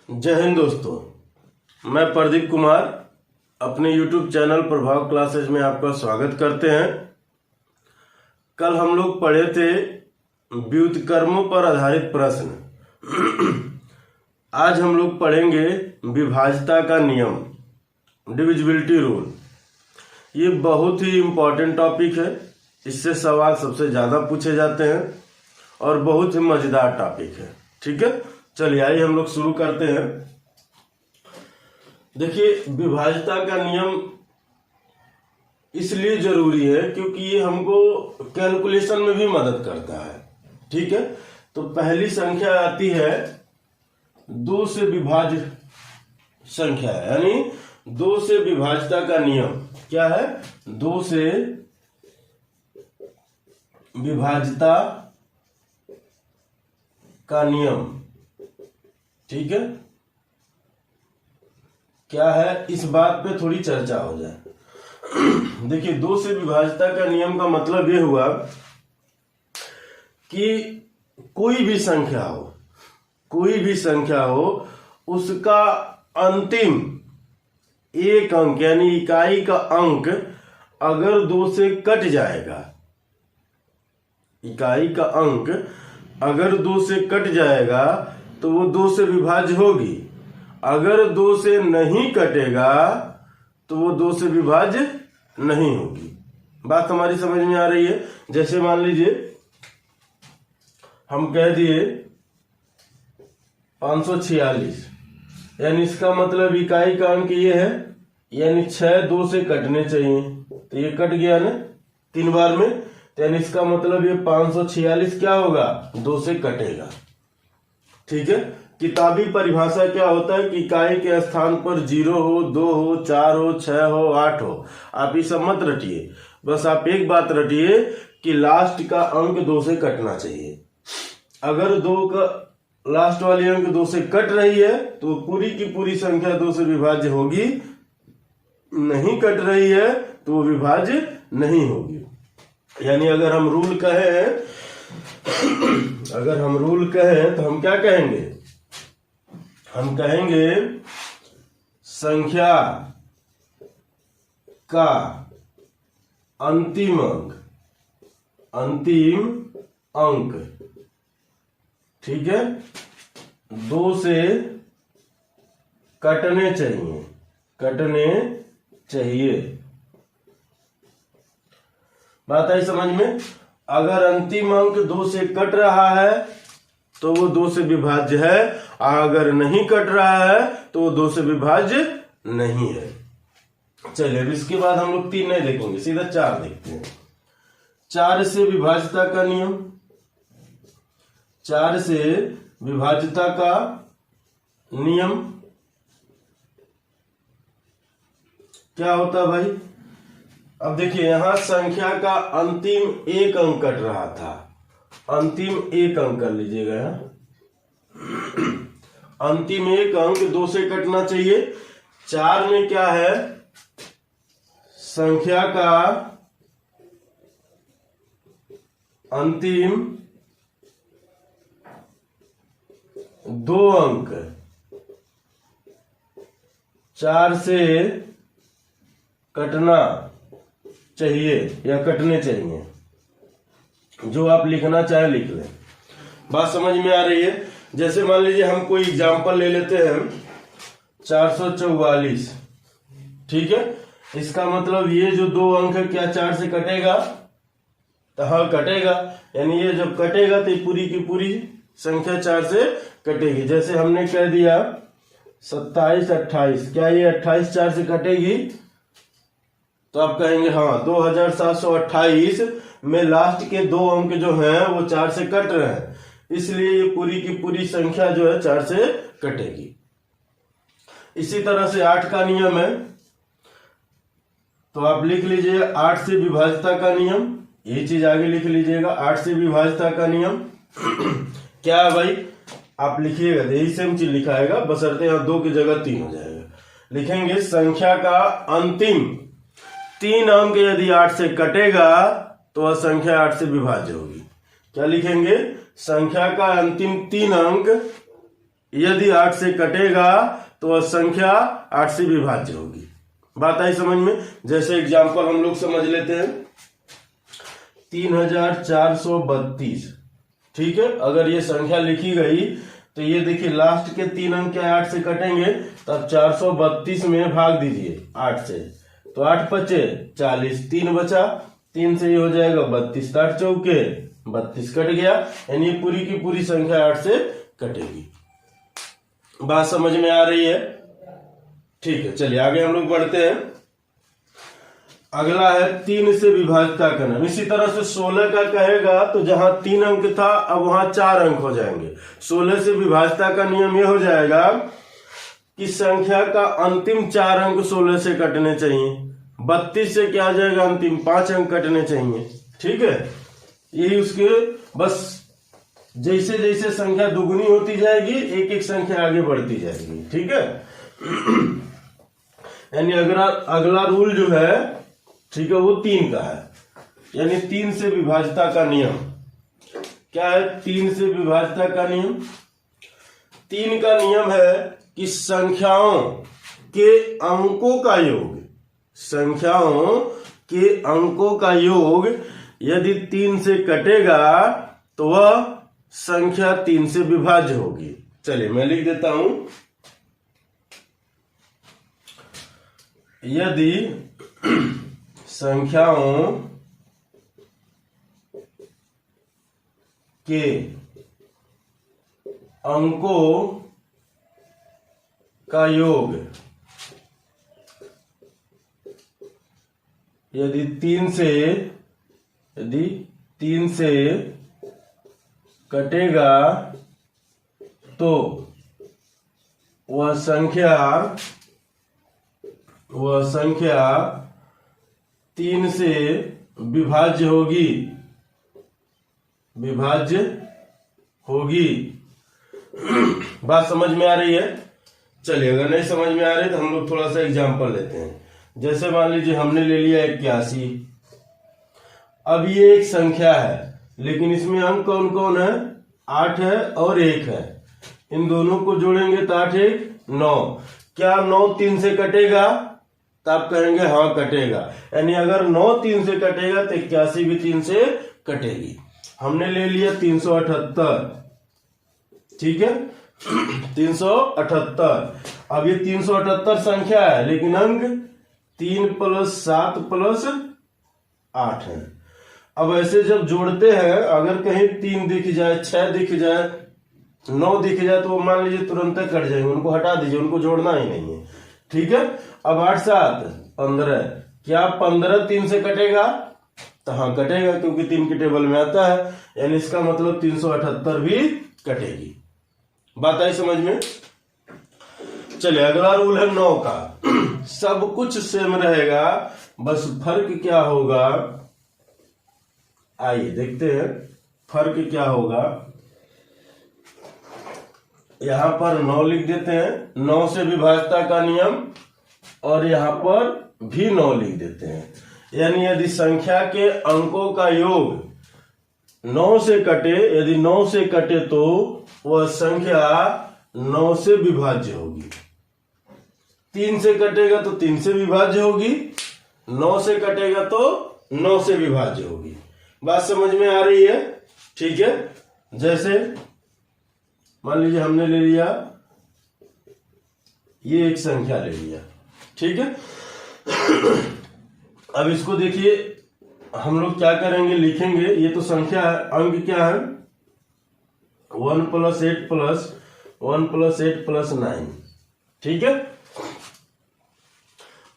जय हिंद दोस्तों, मैं प्रदीप कुमार अपने YouTube चैनल प्रभाव क्लासेज में आपका स्वागत करते हैं। कल हम लोग पढ़े थे व्युत्क्रमों पर आधारित प्रश्न। आज हम लोग पढ़ेंगे विभाज्यता का नियम, डिविजिबिलिटी रूल। ये बहुत ही इम्पोर्टेंट टॉपिक है, इससे सवाल सबसे ज़्यादा पूछे जाते हैं और बहुत ही मज़ेदार टॉपिक है। ठीक है, चलिए आइए हम लोग शुरू करते हैं। देखिए, विभाज्यता का नियम इसलिए जरूरी है क्योंकि ये हमको कैलकुलेशन में भी मदद करता है। ठीक है, तो पहली संख्या आती है 2 से विभाज्य संख्या, यानी 2 से विभाज्यता का नियम क्या है? 2 से विभाज्यता का नियम। ठीक है, क्या है, इस बात पे थोड़ी चर्चा हो जाए। देखिए, 2 से विभाज्यता का नियम का मतलब ये हुआ कि कोई भी संख्या हो उसका अंतिम एक अंक यानी इकाई का अंक अगर 2 से कट जाएगा, इकाई का अंक अगर 2 से कट जाएगा तो वो 2 से विभाज्य होगी। अगर 2 से नहीं कटेगा तो वो 2 से विभाज्य नहीं होगी। बात हमारी समझ में आ रही है? जैसे मान लीजिए हम कह दिए 546, यानी इसका मतलब इकाई का अंक ये है, यानी 6 2 से कटने चाहिए, तो ये कट गया ना 3 बार में, तो यानी इसका मतलब ये 546 क्या होगा? 2 से कटेगा। ठीक है, किताबी परिभाषा क्या होता है कि इकाई के स्थान पर 0 हो, 2 हो, 4 हो, 6 हो, 8 हो। आप ये सब मत रटिए, बस आप एक बात रटिए कि लास्ट का अंक 2 से कटना चाहिए। अगर 2 का लास्ट वाली अंक 2 से कट रही है तो पूरी की पूरी संख्या 2 से विभाज्य होगी, नहीं कट रही है तो वो विभाज्य नहीं होगी। यानी अगर हम रूल कहें तो हम क्या कहेंगे? हम कहेंगे संख्या का अंतिम अंक, ठीक है, 2 से कटने चाहिए। बात आई समझ में? अगर अंतिम अंक 2 से कट रहा है तो वो 2 से विभाज्य है, अगर नहीं कट रहा है तो वो 2 से विभाज्य नहीं है। चलिए, अब इसके बाद हम लोग 3 नहीं देखेंगे, सीधा 4 देखते हैं। 4 से विभाज्यता का नियम। 4 से विभाज्यता का नियम क्या होता है भाई? अब देखिए, यहां संख्या का अंतिम एक अंक कट रहा था, अंतिम एक अंक कर लीजिएगा। यहां अंतिम एक अंक 2 से कटना चाहिए। 4 में क्या है? संख्या का अंतिम 2 अंक 4 से कटना चाहिए या कटने चाहिए। जो आप लिखना चाहे लिख लें। बात समझ में आ रही है? जैसे मान लीजिए हम कोई एग्जांपल ले लेते हैं 444। ठीक है, इसका मतलब ये जो 2 अंक है क्या 4 से कटेगा? तो हाँ, कटेगा। यानी ये जब कटेगा तो पूरी की पूरी संख्या 4 से कटेगी। जैसे हमने कह दिया 27 28, क्या ये 28 4 से कटेगी? तो आप कहेंगे हाँ, 2728 में लास्ट के 2 अंक जो हैं वो 4 से कट रहे हैं, इसलिए ये पूरी की पूरी संख्या जो है 4 से कटेगी। इसी तरह से 8 का नियम है, तो आप लिख लीजिए 8 से विभाज्यता का नियम। ये चीज आगे लिख लीजिएगा, 8 से विभाज्यता का नियम क्या है भाई? आप लिखिएगा, यही सेम चीज लिखाएगा, बशर्ते यहाँ 2 की जगह 3 हो जाएगा। लिखेंगे संख्या का अंतिम 3 अंक यदि 8 से कटेगा तो वह संख्या 8 से विभाज्य होगी। क्या लिखेंगे? संख्या का अंतिम 3 अंक यदि 8 से कटेगा तो वह संख्या 8 से विभाज्य होगी। बात आई समझ में? जैसे एग्जाम्पल हम लोग समझ लेते हैं 3432। ठीक है, अगर ये संख्या लिखी गई तो ये देखिए लास्ट के 3 अंक क्या 8 से कटेंगे, तब 432 में भाग दीजिए 8 से, तो 8 बचे 40, 3 बचा, 3 से ये हो जाएगा 32, 8 चौके 32 कट गया, यानी पूरी की पूरी संख्या 8 से कटेगी। बात समझ में आ रही है? ठीक है, चलिए आगे हम लोग बढ़ते हैं। अगला है 3 से विभाज्यता का नियम। इसी तरह से 16 का कहेगा तो जहां 3 अंक था अब वहां 4 अंक हो जाएंगे। 16 से विभाज्यता का नियम यह हो जाएगा कि संख्या का अंतिम 4 अंक 16 से कटने चाहिए। 32 से क्या आ जाएगा, अंतिम 5 अंक कटने चाहिए। ठीक है, यही उसके बस जैसे जैसे संख्या दुगुनी होती जाएगी एक एक संख्या आगे बढ़ती जाएगी। ठीक है, यानी अगला रूल जो है, ठीक है, वो 3 का है, यानी 3 से विभाज्यता का नियम क्या है? 3 से विभाज्यता का नियम, 3 का नियम है कि संख्याओं के अंकों का योग, संख्याओं के अंकों का योग यदि 3 से कटेगा तो वह संख्या 3 से विभाज्य होगी। चलिए मैं लिख देता हूं, यदि संख्याओं के अंकों का योग यदि 3 से कटेगा तो वह संख्या 3 से विभाज्य होगी। बात समझ में आ रही है? चलिए, अगर नहीं समझ में आ रही तो हम लोग थोड़ा सा एग्जांपल लेते हैं। जैसे मान लीजिए हमने ले लिया 81। अब ये एक संख्या है लेकिन इसमें अंक कौन कौन है? 8 है और 1 है। इन दोनों को जोड़ेंगे तो 8 1 9। क्या 9 3 से कटेगा? तो आप कहेंगे हाँ कटेगा, यानी अगर 9 3 से कटेगा तो 81 भी 3 से कटेगी। हमने ले लिया 378। ठीक है, 378। अब ये 378 संख्या है लेकिन अंक 3 + 7 + 8 है। अब ऐसे जब जोड़ते हैं अगर कहीं 3 दिख जाए, 6 दिख जाए, 9 दिख जाए तो वो मान लीजिए तुरंत कट जाएंगे, उनको हटा दीजिए, उनको जोड़ना ही नहीं है। ठीक है, अब 8 7 15। क्या 15 3 से कटेगा? तो हाँ कटेगा, क्योंकि 3 के टेबल में आता है, यानी इसका मतलब 378 भी कटेगी। बात आई समझ में? चलिए अगला रूल है 9 का। सब कुछ सेम रहेगा, बस फर्क क्या होगा, आइए देखते हैं फर्क क्या होगा। यहां पर 9 लिख देते हैं, 9 से विभाज्यता का नियम, और यहां पर भी 9 लिख देते हैं। यानी यदि संख्या के अंकों का योग 9 से कटे, यदि 9 से कटे तो वह संख्या 9 से विभाज्य होगी। 3 से कटेगा तो 3 से विभाज्य होगी, 9 से कटेगा तो 9 से विभाज्य होगी। बात समझ में आ रही है? ठीक है, जैसे मान लीजिए हमने ले लिया ये एक संख्या ले लिया। ठीक है, अब इसको देखिए हम लोग क्या करेंगे, लिखेंगे। ये तो संख्या है, अंक क्या है 1 + 8 + 1 + 8 + 9। ठीक है,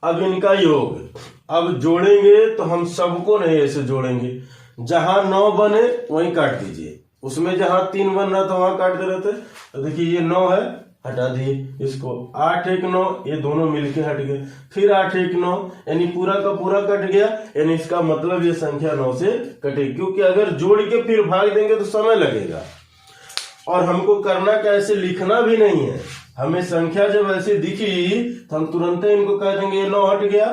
अब इनका योग अब जोड़ेंगे तो हम सबको नहीं ऐसे जोड़ेंगे, जहां 9 बने वहीं काट दीजिए, उसमें जहां 3 बन रहा था वहां काट दे रहे थे। तो देखिए ये 9 है, हटा दिए इसको, 8 1 9, ये दोनों मिलके हट गए, फिर 8 1 9, यानी पूरा का पूरा कट गया, यानी इसका मतलब ये संख्या 9 से कटेगी। क्योंकि अगर जोड़ के फिर भाग देंगे तो समय लगेगा, और हमको करना क्या, ऐसे लिखना भी नहीं है। हमें संख्या जब ऐसे दिखी तो हम तुरंत इनको कह देंगे ये 9 हट गया,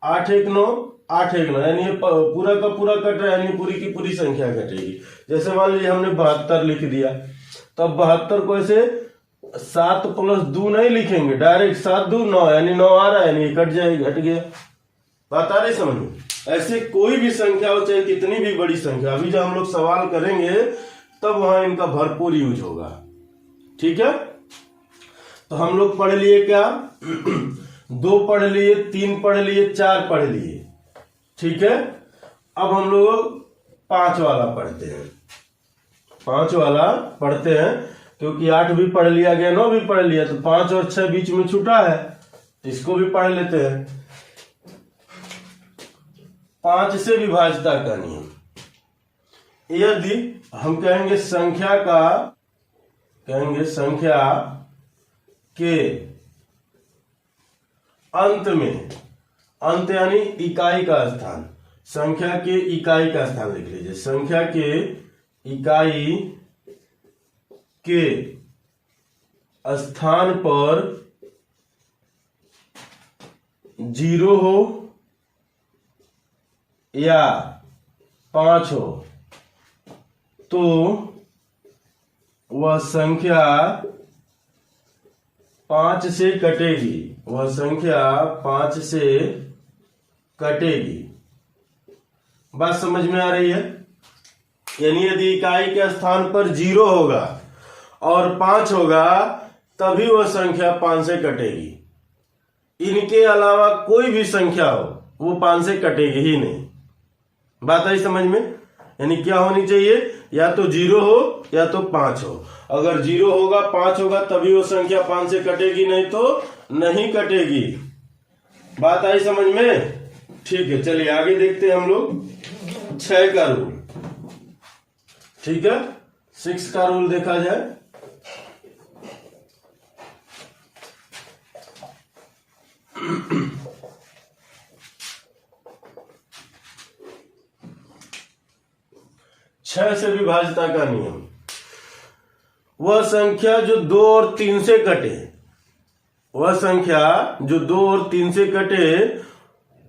8 1 9 8 1 9, यानी ये पूरा का पूरा कट रहा है, यानी पूरी की पूरी संख्या कटेगी। जैसे मान लीजिए हमने 72 लिख दिया, तब 72 को ऐसे 7 प्लस 2 नहीं लिखेंगे, डायरेक्ट 7 2 9, यानी 9 आ रहा है, यानी कट जाएगी, हट गया। बात आ रही समझ में? ऐसे कोई भी संख्या हो, चाहे कितनी भी बड़ी संख्या, अभी जब हम लोग सवाल करेंगे तब वहां इनका भरपूर यूज होगा। ठीक है, तो हम लोग पढ़ लिए क्या 2 पढ़ लिए, 3 पढ़ लिए, 4 पढ़ लिए। ठीक है, अब हम लोग 5 वाला पढ़ते हैं। 5 वाला पढ़ते हैं, क्योंकि 8 भी पढ़ लिया गया, 9 भी पढ़ लिया, तो 5 और 6 बीच में छूटा है, इसको भी पढ़ लेते हैं। 5 से विभाज्यता का नियम, यदि हम कहेंगे संख्या के अंत में, अंत यानी इकाई का स्थान, संख्या के इकाई का स्थान लिख लीजिए। संख्या के इकाई के स्थान पर 0 हो या 5 हो तो वह संख्या 5 से कटेगी, वह संख्या 5 से कटेगी। बात समझ में आ रही है? यानी यदि इकाई के स्थान पर 0 होगा और 5 होगा तभी वह संख्या 5 से कटेगी। इनके अलावा कोई भी संख्या हो वो 5 से कटेगी ही नहीं। बात आई समझ में? यानी क्या होनी चाहिए, या तो 0 हो या तो 5 हो। अगर 0 होगा 5 होगा तभी वो संख्या 5 से कटेगी, नहीं तो नहीं कटेगी। बात आई समझ में? ठीक है, चलिए आगे देखते हैं हम लोग 6 का रूल। ठीक है, 6 का रूल देखा जाए। छह से विभाज्यता का नियम, वह संख्या जो 2 और 3 से कटे, वह संख्या जो 2 और 3 से कटे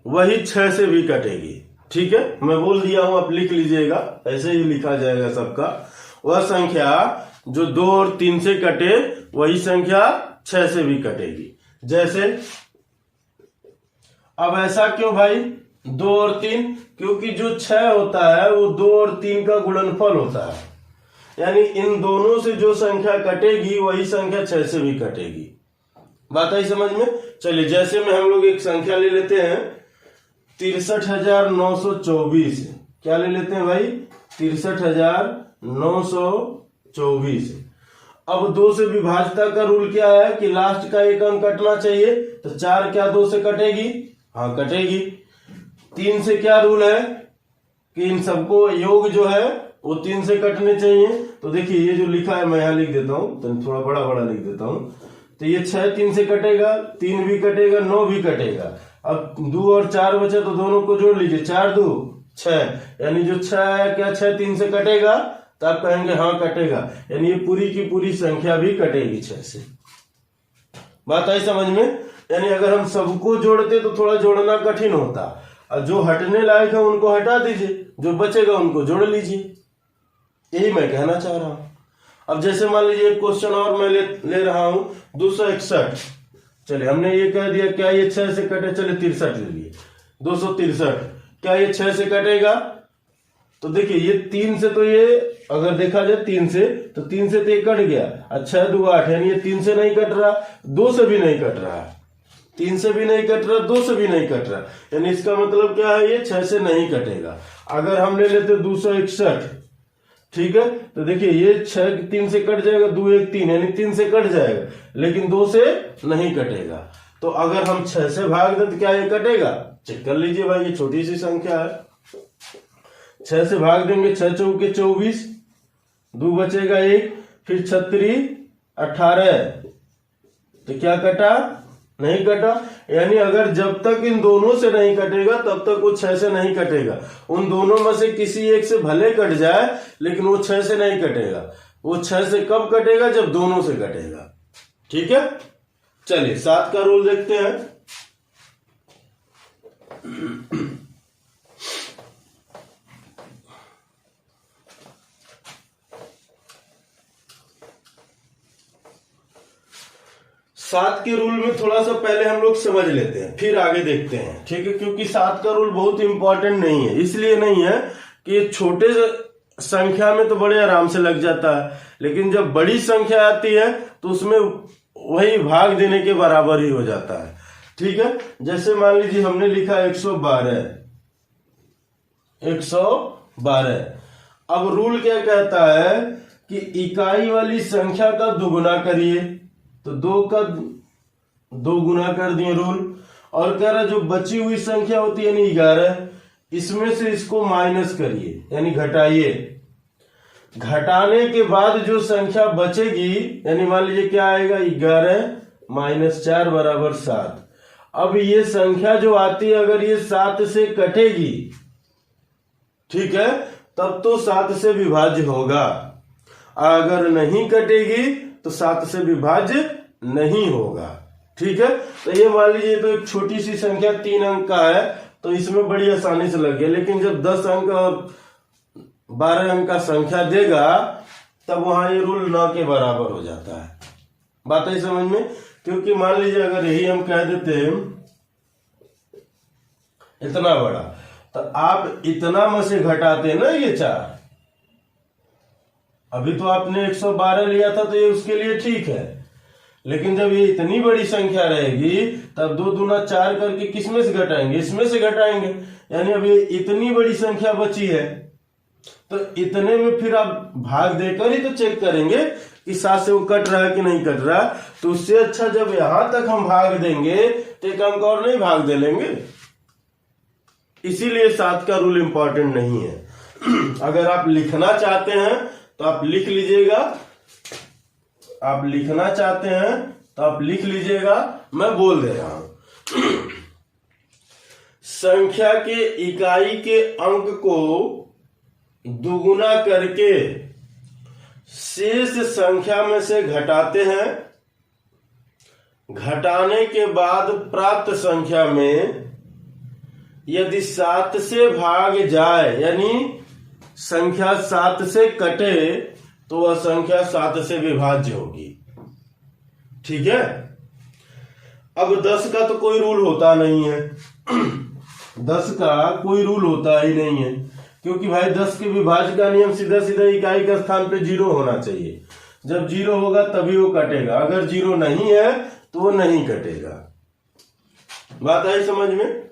वही 6 से भी कटेगी। ठीक है, मैं बोल दिया हूं, आप लिख लीजिएगा, ऐसे ही लिखा जाएगा सबका। वह संख्या जो 2 और 3 से कटे वही संख्या 6 से भी कटेगी। जैसे, अब ऐसा क्यों भाई 2 और 3? क्योंकि जो 6 होता है वो 2 और 3 का गुणनफल होता है, यानी इन दोनों से जो संख्या कटेगी वही संख्या 6 से भी कटेगी। बात आई समझ में? चलिए, जैसे में हम लोग एक संख्या ले लेते हैं 63,924। क्या ले लेते हैं भाई? 63,924। अब 2 से विभाज्यता का रूल क्या है कि लास्ट का एक अंक कटना चाहिए, तो 4 क्या 2 से कटेगी? हाँ, कटेगी। 3 से क्या रूल है कि इन सबको योग जो है वो 3 से कटने चाहिए। तो देखिए ये जो लिखा है मैं यहां लिख देता हूं, तो थोड़ा बड़ा बड़ा लिख देता हूं। तो ये 6 3 से कटेगा, 3 भी कटेगा, 9 भी कटेगा। अब 2 और 4 बचे तो दोनों को जोड़ लीजिए, 4 2 6, यानी जो 6 है क्या 6 3 से कटेगा? तो आप कहेंगे हाँ कटेगा, यानी ये पूरी की पूरी संख्या भी कटेगी 6 से। बात आई समझ में? यानी अगर हम सबको जोड़ते तो थोड़ा जोड़ना कठिन होता, और जो हटने लायक है उनको हटा दीजिए, जो बचेगा उनको जोड़ लीजिए। यही मैं कहना चाह रहा हूं। अब जैसे मान लीजिए एक क्वेश्चन और मैं ले रहा हूं 261। चलिए, हमने ये कह दिया क्या ये 6 से कटे? चले 63 ले लिए, 263। क्या ये 6 से कटेगा? तो देखिए ये 3 से, तो ये अगर देखा जाए 3 से, तो 3 से तो ये कट गया, 6 2 8, यानी ये 3 से नहीं कट रहा, 2 से भी नहीं कट रहा, 3 से भी नहीं कट रहा, 2 से भी नहीं कट रहा, यानी इसका मतलब क्या है, ये 6 से नहीं कटेगा। अगर हम ले लेते 261, ठीक है, तो देखिए ये 6 3 से कट जाएगा, 2 1 3, यानी 3 से कट जाएगा, लेकिन 2 से नहीं कटेगा। तो अगर हम 6 से भाग दें तो क्या ये कटेगा? चेक कर लीजिए भाई, ये छोटी सी संख्या है, 6 से भाग देंगे, 6 चौके 24, 2 बचेगा 1, फिर 36 18, तो क्या कटा? नहीं कटा। यानी अगर जब तक इन दोनों से नहीं कटेगा तब तक वो 6 से नहीं कटेगा। उन दोनों में से किसी एक से भले कट जाए लेकिन वो 6 से नहीं कटेगा। वो 6 से कब कटेगा? जब दोनों से कटेगा। ठीक है, चलिए 7 का रूल देखते हैं। 7 के रूल में थोड़ा सा पहले हम लोग समझ लेते हैं, फिर आगे देखते हैं, ठीक है। क्योंकि 7 का रूल बहुत इंपॉर्टेंट नहीं है, इसलिए नहीं है कि छोटे संख्या में तो बड़े आराम से लग जाता है, लेकिन जब बड़ी संख्या आती है तो उसमें वही भाग देने के बराबर ही हो जाता है, ठीक है। जैसे मान लीजिए हमने लिखा 112, अब रूल क्या कहता है कि इकाई वाली संख्या का दुगुना करिए, तो 2 का 2 गुना कर दिए रूल। और कह रहा जो बची हुई संख्या होती है यानी 11, इसमें से इसको माइनस करिए यानी घटाइए। घटाने के बाद जो संख्या बचेगी यानी मान लीजिए क्या आएगा, 11 - 4 बराबर 7। अब ये संख्या जो आती है अगर ये 7 से कटेगी, ठीक है, तब तो 7 से विभाज्य होगा, अगर नहीं कटेगी तो 7 से विभाज्य नहीं होगा, ठीक है। तो ये मान लीजिए तो एक छोटी सी संख्या 3 अंक का है, तो इसमें बड़ी आसानी से लग गया, लेकिन जब 10 अंक और 12 अंक का संख्या देगा तब वहां ये रूल 9 के बराबर हो जाता है। बात है समझ में? क्योंकि मान लीजिए अगर यही हम कह देते इतना बड़ा, तो आप इतना में से घटाते ना ये 4, अभी तो आपने 112 लिया था तो ये उसके लिए ठीक है, लेकिन जब ये इतनी बड़ी संख्या रहेगी तब 2 दूना 4 करके किसमें से घटाएंगे, इसमें से घटाएंगे, यानी अब ये इतनी बड़ी संख्या बची है, तो इतने में फिर आप भाग देकर ही तो चेक करेंगे कि 7 से वो कट रहा है कि नहीं कट रहा। तो उससे अच्छा जब यहां तक हम भाग देंगे तो एक अंक और नहीं भाग दे लेंगे, इसीलिए 7 का रूल इंपॉर्टेंट नहीं है। अगर आप लिखना चाहते हैं तो आप लिख लीजिएगा, आप लिखना चाहते हैं तो आप लिख लीजिएगा, मैं बोल दे रहा हूं। संख्या के इकाई के अंक को दुगुना करके शेष संख्या में से घटाते हैं, घटाने के बाद प्राप्त संख्या में यदि 7 से भाग जाए यानी संख्या 7 से कटे तो वह संख्या 7 से विभाज्य होगी, ठीक है। अब 10 का तो कोई रूल होता नहीं है 10 का कोई रूल होता ही नहीं है, क्योंकि भाई 10 के विभाज्य का नियम सीधा सीधा इकाई के स्थान पे 0 होना चाहिए, जब 0 होगा तभी वो कटेगा, अगर 0 नहीं है तो वो नहीं कटेगा। बात आई समझ में?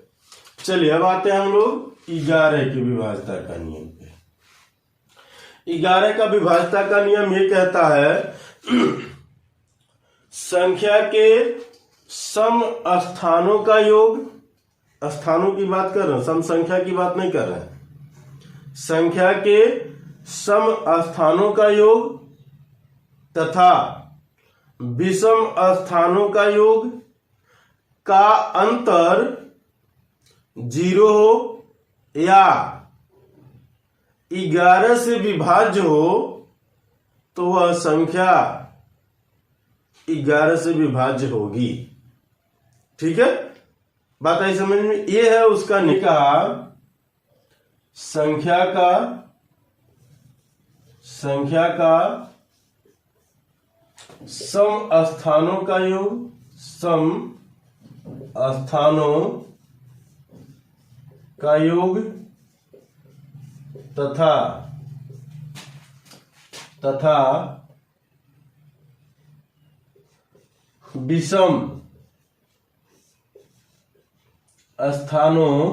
चलिए अब आते हैं हम लोग 11 की विभाज्यता का नियम पे। 11 का विभाज्यता का नियम ये कहता है संख्या के सम स्थानों का योग, स्थानों की बात कर रहे हैं, सम संख्या की बात नहीं कर रहे हैं, संख्या के सम स्थानों का योग तथा विषम स्थानों का योग का अंतर 0 हो या 11 से विभाज्य हो तो वह संख्या 11 से विभाज्य होगी, ठीक है। बात आई समझ में? ये है उसका निकाह, संख्या का सम स्थानों का योग, सम स्थानों का योग तथा विषम स्थानों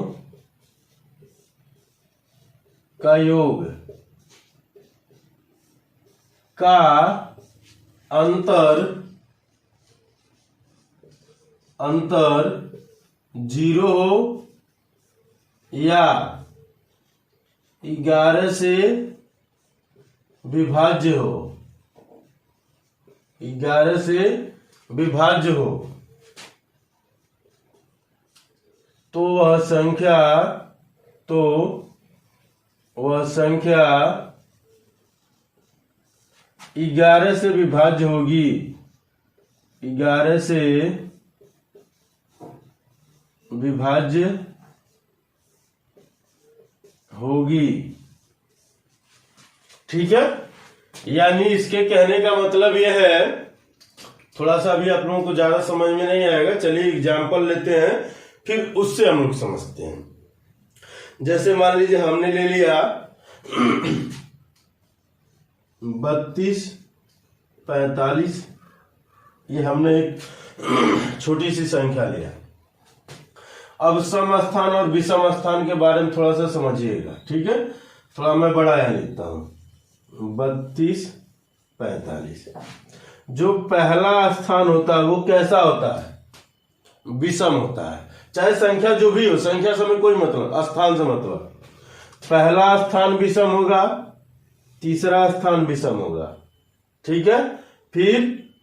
का योग का अंतर 0 हो या 11 से विभाज्य हो, 11 से विभाज्य हो तो वह संख्या 11 से विभाज्य होगी, 11 से विभाज्य होगी, ठीक है। यानी इसके कहने का मतलब यह है थोड़ा सा अभी आप लोगों को ज्यादा समझ में नहीं आएगा, चलिए एग्जाम्पल लेते हैं, फिर उससे हम लोग समझते हैं। जैसे मान लीजिए हमने ले लिया 32, 45, ये हमने एक छोटी सी संख्या लिया। अब सम स्थान और विषम स्थान के बारे में थोड़ा सा समझिएगा, ठीक है। थोड़ा मैं बड़ा यहाँ लिखता हूं, 32, 45। जो पहला स्थान होता है वो कैसा होता है? विषम होता है। चाहे संख्या जो भी हो, संख्या से हमें कोई मतलब, स्थान से मतलब। पहला स्थान विषम होगा, तीसरा स्थान विषम होगा, ठीक है, फिर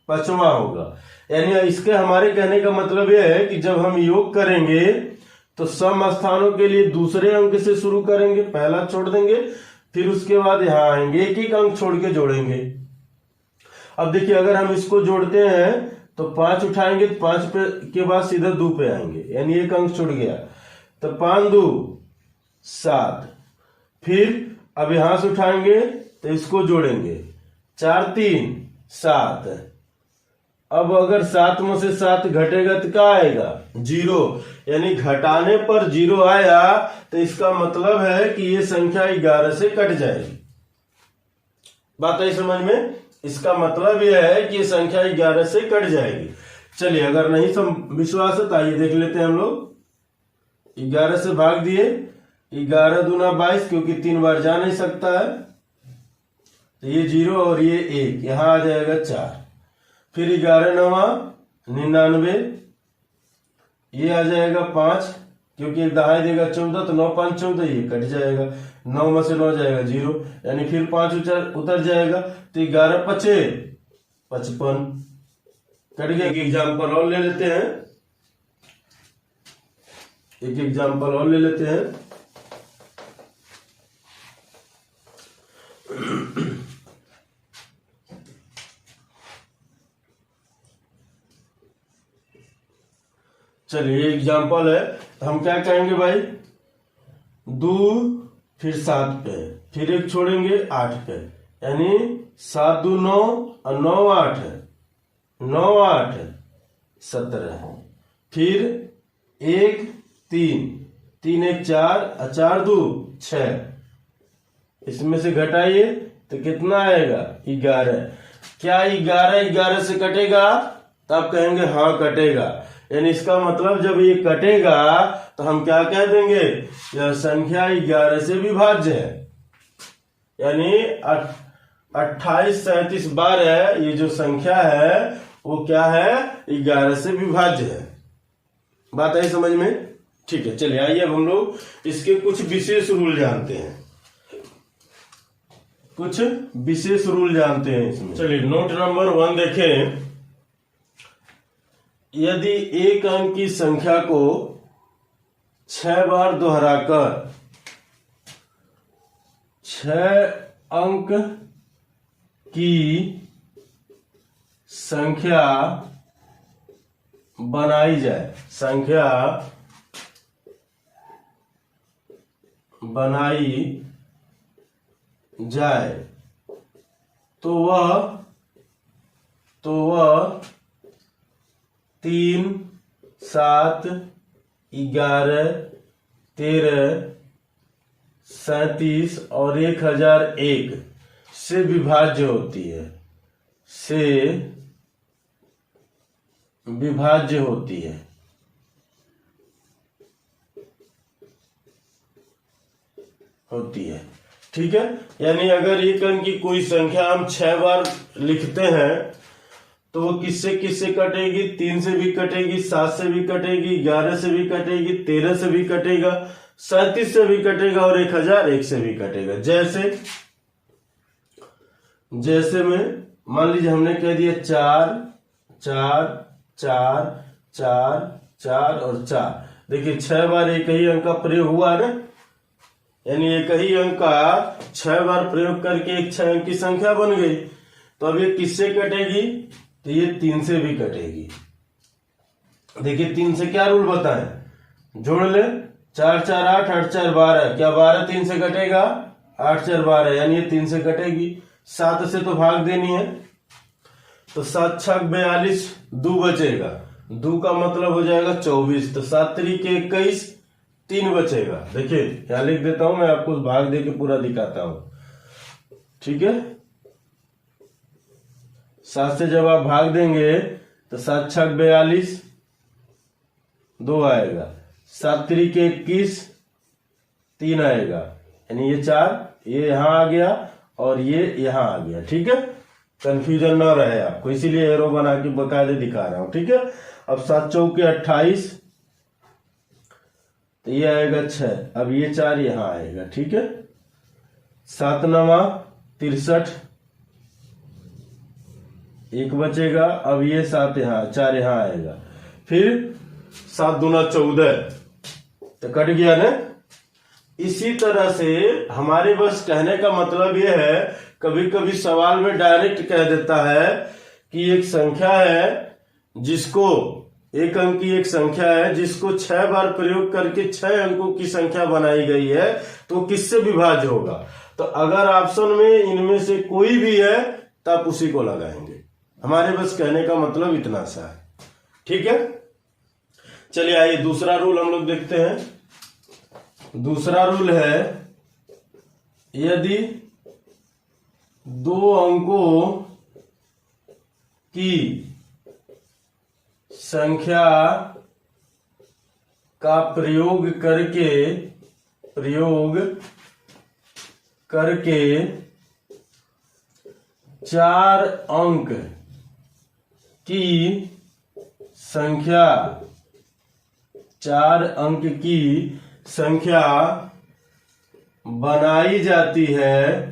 पांचवा होगा। यानी इसके हमारे कहने का मतलब यह है कि जब हम योग करेंगे तो सम स्थानों के लिए दूसरे अंक से शुरू करेंगे, पहला छोड़ देंगे, फिर उसके बाद यहां आएंगे, एक एक अंक छोड़ के जोड़ेंगे। अब देखिए अगर हम इसको जोड़ते हैं तो 5 उठाएंगे तो 5 पे के बाद सीधा 2 पे आएंगे, यानी एक अंक छूट गया, तो 5 2 7। फिर अब यहां से उठाएंगे तो इसको जोड़ेंगे, 4 3 7। अब अगर 7 में से 7 घटेगा तो क्या आएगा? 0। यानी घटाने पर 0 आया तो इसका मतलब है कि ये संख्या 11 से कट जाएगी। बात आई समझ में? इसका मतलब यह है कि ये संख्या 11 से कट जाएगी। चलिए अगर नहीं विश्वास है तो आइए देख लेते हैं हम लोग। 11 से भाग दिए, 11 दूना 22, क्योंकि 3 बार जा नहीं सकता है, तो ये 0 और ये 1, यहां आ जाएगा 4। फिर 11 9 99, ये आ जाएगा 5, क्योंकि एक दहाई देगा 14, तो 9 5 14, ये कट जाएगा, 9 में से 9 जाएगा 0, यानी फिर 5 उतर जाएगा, तो 11 5 55 कट गया। एक एग्जाम्पल और ले लेते हैं, एक एग्जाम्पल और ले लेते हैं। चलिए एग्जाम्पल है, तो हम क्या कहेंगे भाई, 2 फिर 7 पे, फिर एक छोड़ेंगे 8 पे, यानी 7 2 9 और 9 8 9 8 17। फिर 1 3 3 1 4 और 4 2 6। इसमें से घटाइए तो कितना आएगा? 11। क्या 11 से कटेगा? तो आप कहेंगे हाँ कटेगा। यानी इसका मतलब जब ये कटेगा तो हम क्या कह देंगे? यह संख्या 11 से विभाज्य है। यानी 28 37 12 ये जो संख्या है वो क्या है? 11 से विभाज्य है। बात आई समझ में? ठीक है, चलिए आइए अब हम लोग इसके कुछ विशेष रूल जानते हैं, कुछ विशेष रूल जानते हैं इसमें। चलिए नोट नंबर 1 देखें। यदि एक अंक की संख्या को 6 बार दोहराकर 6 अंक की संख्या बनाई जाए, संख्या बनाई जाए तो वह 3 7 11 13 37 और 1001 से विभाज्य होती है, से विभाज्य होती है। ठीक है, यानी अगर एक अंक की कोई संख्या हम 6 बार लिखते हैं तो वो किससे किससे कटेगी? 3 से भी कटेगी, 7 से भी कटेगी, 11 से भी कटेगी, 13 से भी कटेगा, 37 से भी कटेगा और 1001 से भी कटेगा। जैसे में मान लीजिए हमने कह दिया 4 4 4 4 4 और 4। देखिए 6 बार एक ही अंक का प्रयोग हुआ ना, यानी एक ही अंक का 6 बार प्रयोग करके एक 6 अंक की संख्या बन गई। तो अब ये किससे कटेगी? तो ये 3 से भी कटेगी। देखिए 3 से क्या रूल बताएं? जोड़ ले, 4 4 8 8 4 12। क्या 12 3 से कटेगा? 8 4 12, यानी ये 3 से कटेगी। 7 से तो भाग देनी है। तो 7 छक 42, 2 बचेगा, 2 का मतलब हो जाएगा 24, तो 7 तरीके 21, 3 बचेगा। देखिए यहाँ लिख देता हूं, मैं आपको भाग दे के पूरा दिखाता हूं, ठीक है। 7 से जब आप भाग देंगे तो 7 छक 42, 2 आएगा, 7 तरीके 21, 3 आएगा, यानी ये 4, ये यहाँ आ गया और ये यहाँ आ गया, ठीक है। कंफ्यूजन ना रहे आपको, इसीलिए एरो बना के बकायदे दिखा रहा हूं, ठीक है। अब 7 चौके 28, तो ये आएगा 6, अब ये 4 यहाँ आएगा, ठीक है। 7 9 63, 1 बचेगा, अब ये 7 यहाँ, 4 यहाँ आएगा, फिर 7 दूना 14, तो कट गया ना। इसी तरह से हमारे बस कहने का मतलब यह है, कभी कभी सवाल में डायरेक्ट कह देता है कि एक संख्या है जिसको, एक अंक की एक संख्या है जिसको 6 बार प्रयोग करके 6 अंकों की संख्या बनाई गई है, तो किससे विभाज्य होगा। तो अगर ऑप्शन में इनमें से कोई भी है तो आप उसी को लगाएंगे। हमारे बस कहने का मतलब इतना सा है, ठीक है। चलिए आइए दूसरा रूल हम लोग देखते हैं। दूसरा रूल है, यदि 2 अंकों की संख्या का प्रयोग करके 4 अंक की संख्या, 4 अंक की संख्या बनाई जाती है,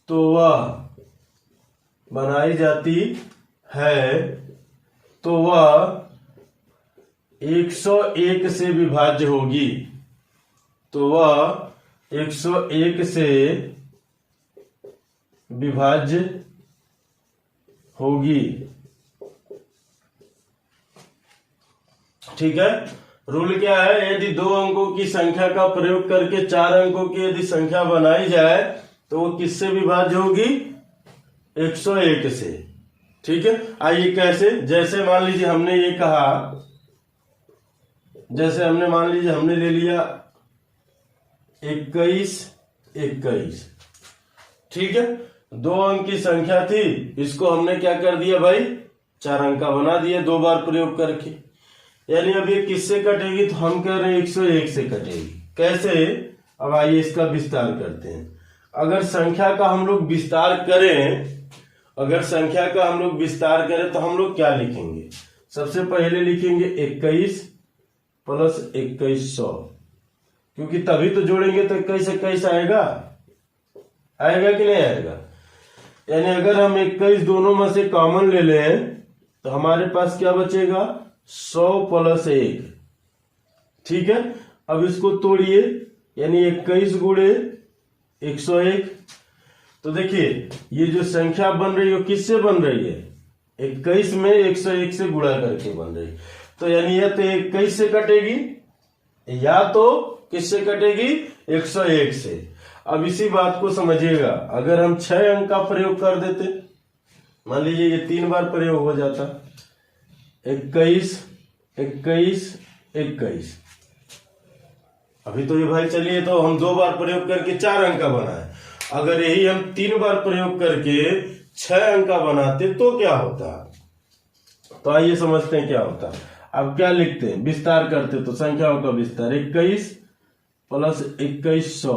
तो वह बनाई जाती है तो वह 101 से विभाज्य होगी, तो वह 101 से विभाज्य होगी, ठीक है। रूल क्या है, यदि 2 अंकों की संख्या का प्रयोग करके 4 अंकों की यदि संख्या बनाई जाए तो वो किससे विभाज्य होगी, 101 से, ठीक है। आइए कैसे, जैसे मान लीजिए हमने ये कहा, जैसे हमने मान लीजिए हमने ले लिया 21 21, ठीक है। 2 अंक की संख्या थी, इसको हमने क्या कर दिया भाई, 4 अंक का बना दिया 2 बार प्रयोग करके, यानी अब ये किससे कटेगी, तो हम कह रहे हैं 101 से कटेगी। कैसे, अब आइए इसका विस्तार करते हैं। अगर संख्या का हम लोग विस्तार करें, अगर संख्या का हम लोग विस्तार करें तो हम लोग क्या लिखेंगे, सबसे पहले लिखेंगे 21 प्लस 2100, क्योंकि तभी तो जोड़ेंगे तो 21 21 आएगा, आएगा कि नहीं आएगा। यानी अगर हम 21 दोनों में से कॉमन ले लें तो हमारे पास क्या बचेगा, 100 प्लस 1, ठीक है। अब इसको तोड़िए, यानी 21 गुणे 101, तो देखिए ये जो संख्या बन रही है वो किससे बन रही है, 21 में 101 से गुणा करके बन रही, तो यानी या तो 21 से कटेगी या तो किससे कटेगी, 101 से। अब इसी बात को समझिएगा, अगर हम 6 अंक का प्रयोग कर देते, मान लीजिए ये 3 बार प्रयोग हो जाता, 21 21 21, अभी तो ये भाई चलिए तो हम 2 बार प्रयोग करके 4 अंक का बना है, अगर यही हम 3 बार प्रयोग करके 6 अंक का बनाते तो क्या होता। तो आइए समझते हैं क्या होता। अब क्या लिखते हैं, विस्तार करते, तो संख्याओं का विस्तार, 21 प्लस 2100,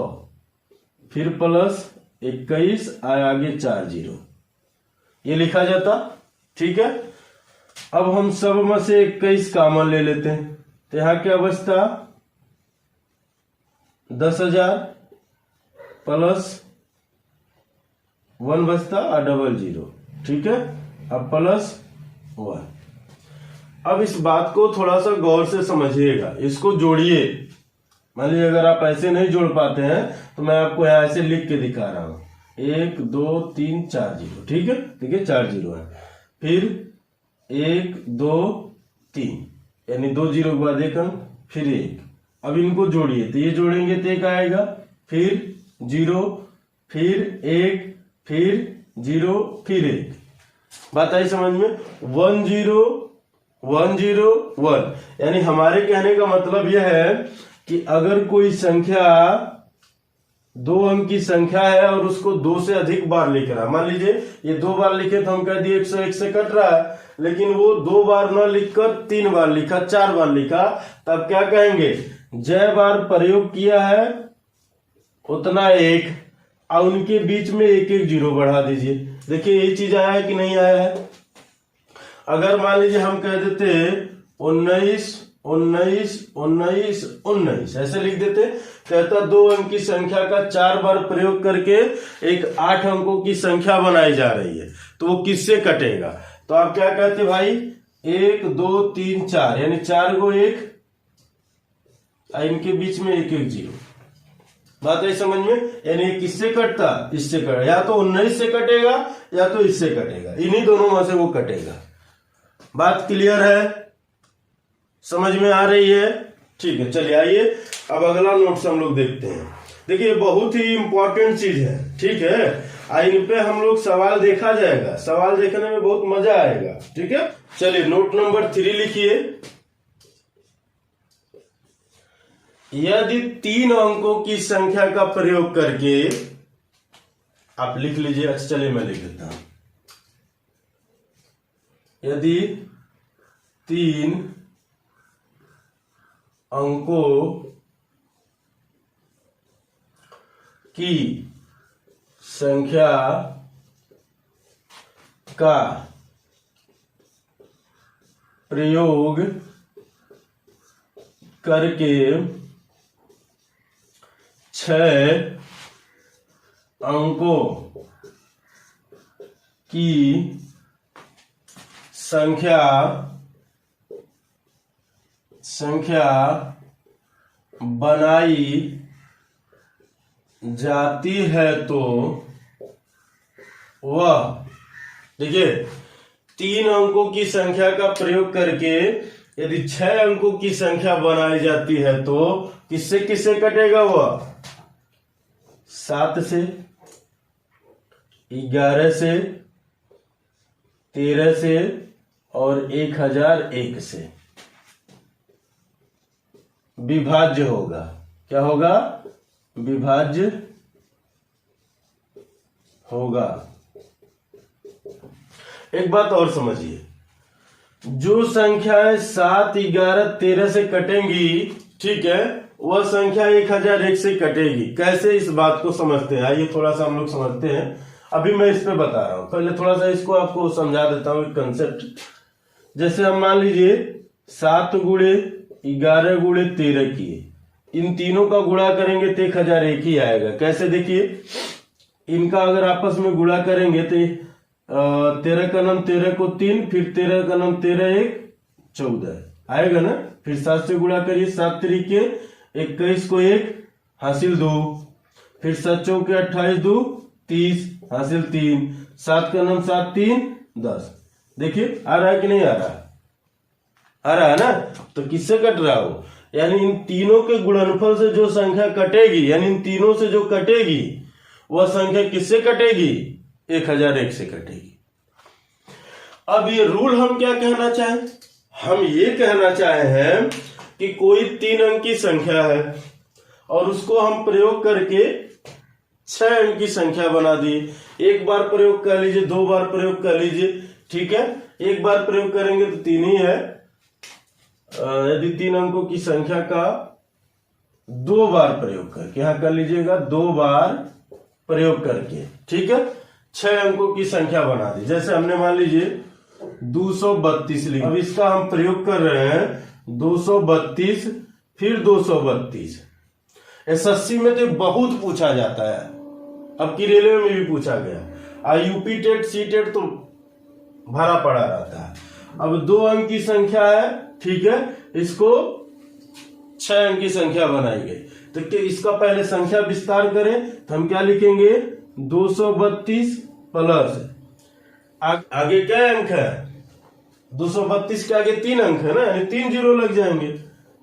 फिर प्लस 21 आगे 4 जीरो, ये लिखा जाता, ठीक है। अब हम सब में से 21 कॉमन ले लेते हैं, तो यहां क्या बचता, 10,000 प्लस 1 बचता और डबल जीरो, ठीक है। अब प्लस 1। अब इस बात को थोड़ा सा गौर से समझिएगा, इसको जोड़िए। मान लीजिए अगर आप ऐसे नहीं जोड़ पाते हैं तो मैं आपको यहाँ ऐसे लिख के दिखा रहा हूं, 1 2 3 4 जीरो, ठीक है। देखिए 4 जीरो है, फिर 1 2 3, यानी 2 जीरो के बाद 1 अंक, फिर 1। अब इनको जोड़िए, तो ये जोड़ेंगे तो 1 आएगा, फिर 0, फिर 1, फिर 0 फिर 1। बात आई समझ में? 1 0 1 0 1। यानी हमारे कहने का मतलब यह है कि अगर कोई संख्या 2 अंक की संख्या है और उसको 2 से अधिक बार लिख रहा है, मान लीजिए ये 2 बार लिखे तो हम कह दिए 101 से कट रहा है, लेकिन वो 2 बार न लिखकर 3 बार लिखा, 4 बार लिखा, तब क्या कहेंगे? जय बार प्रयोग किया है उतना 1 और उनके बीच में 1 1 0 बढ़ा दीजिए। देखिए ये चीज आया है कि नहीं आया है? अगर मान लीजिए हम कह देते 19 19 19 19 ऐसे लिख देते, कहता 2 अंक की संख्या का 4 बार प्रयोग करके एक 8 अंकों की संख्या बनाई जा रही है, तो वो किससे कटेगा? तो आप क्या कहते भाई? 1 2 3 4, यानी 4 को 1, इनके बीच में 1 1 0। बात है समझ में? यानी किससे कटता? इससे कटेगा, या तो 19 से कटेगा या तो इससे कटेगा, इन्हीं दोनों में से वो कटेगा। बात क्लियर है? समझ में आ रही है? ठीक है, चलिए आइए अब अगला नोट्स हम लोग देखते हैं। देखिए बहुत ही इंपॉर्टेंट चीज है, ठीक है, इन पे हम लोग सवाल देखा जाएगा, सवाल देखने में बहुत मजा आएगा, ठीक है। चलिए नोट नंबर 3 लिखिए। यदि 3 अंकों की संख्या का प्रयोग करके, आप लिख लीजिए, अच्छा चलिए मैं लिख देता हूं। यदि 3 अंकों की संख्या का प्रयोग करके 6 अंकों की संख्या बनाई जाती है तो वह, देखिए 3 अंकों की संख्या का प्रयोग करके यदि 6 अंकों की संख्या बनाई जाती है तो किससे किससे कटेगा? वह 7 से, 11 से, 13 से और 1001 से विभाज्य होगा। क्या होगा? विभाज्य होगा। एक बात और समझिए, जो संख्याएं 7, 11, 13 से कटेंगी, ठीक है, वह संख्या 1001 से कटेगी। कैसे, इस बात को समझते हैं। आइए थोड़ा सा हम लोग समझते हैं। अभी मैं इस पे बता रहा हूं, पहले थोड़ा सा इसको आपको समझा देता हूं कंसेप्ट। जैसे हम मान लीजिए 7 गुणे 11 गुणे 13 किए, इन तीनों का गुणा करेंगे तो 1001 ही आएगा। कैसे? देखिए इनका अगर आपस में गुणा करेंगे तो 13 का नाम 13 को 3, फिर 13 का नाम 13 1 14 आएगा ना। फिर 7 से गुणा करिए, 7 तरीके 21 को 1 हासिल 2, फिर 7 चौके 28 2 30 हासिल 3, 7 का नाम 7 3 10। देखिए आ रहा है कि नहीं आ रहा? आ रहा है ना। तो किससे कट रहा हो? यानी इन तीनों के गुणनफल से जो संख्या कटेगी, यानी इन तीनों से जो कटेगी वह संख्या किससे कटेगी? 1001 से कटेगी। अब ये रूल हम क्या कहना चाहें? हम ये कहना चाहे हैं कि कोई 3 अंक की संख्या है और उसको हम प्रयोग करके 6 अंक की संख्या बना दी। एक बार प्रयोग कर लीजिए, 2 बार प्रयोग कर लीजिए, ठीक है। एक बार प्रयोग करेंगे तो 3 ही है। यदि 3 अंकों की संख्या का 2 बार प्रयोग करके, यहां कर लीजिएगा 2 बार प्रयोग करके, ठीक है, 6 अंकों की संख्या बना दी। जैसे हमने मान लीजिए 232 लिखा, अब इसका हम प्रयोग कर रहे हैं 232 फिर 232। एसएससी में तो बहुत पूछा जाता है, अब की रेलवे में भी पूछा गया, यूपी टेट सी टेट तो भरा पड़ा रहता है। अब 2 अंक की संख्या है, ठीक है, इसको 6 अंक की संख्या बनाई गई, तो इसका पहले संख्या विस्तार करें तो हम क्या लिखेंगे? 232 प्लस आगे क्या अंक है? 232 के आगे 3 अंक है ना, यानी 3 जीरो लग जाएंगे,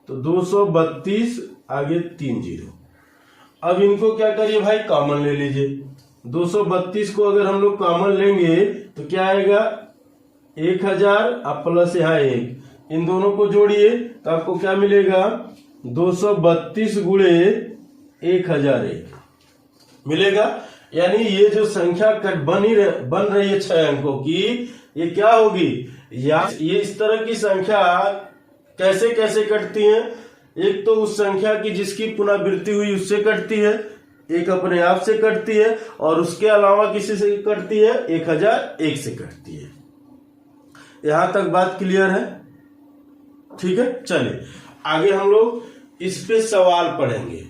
तो 232 आगे 3 जीरो। अब इनको क्या करिए भाई, कॉमन ले लीजिए, 232 को अगर हम लोग कॉमन लेंगे तो क्या आएगा 1000 अब प्लस यहाँ 1, इन दोनों को जोड़िए तो आपको क्या मिलेगा 232 गुणे 1001 मिलेगा। यानी ये जो संख्या बन रही है 6 अंकों की, ये क्या होगी, या ये इस तरह की संख्या कैसे कैसे कटती है। एक तो उस संख्या की जिसकी पुनरावृत्ति हुई उससे कटती है, एक अपने आप से कटती है, और उसके अलावा किसी से कटती है 1001 से कटती है। यहां तक बात क्लियर है? ठीक है, चलिए आगे हम लोग इस पे सवाल पढ़ेंगे।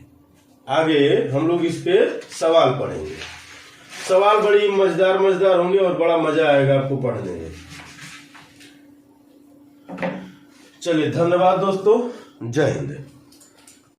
सवाल बड़ी मजेदार होंगे और बड़ा मजा आएगा आपको पढ़ने में। चलिए, धन्यवाद दोस्तों, जय हिंद।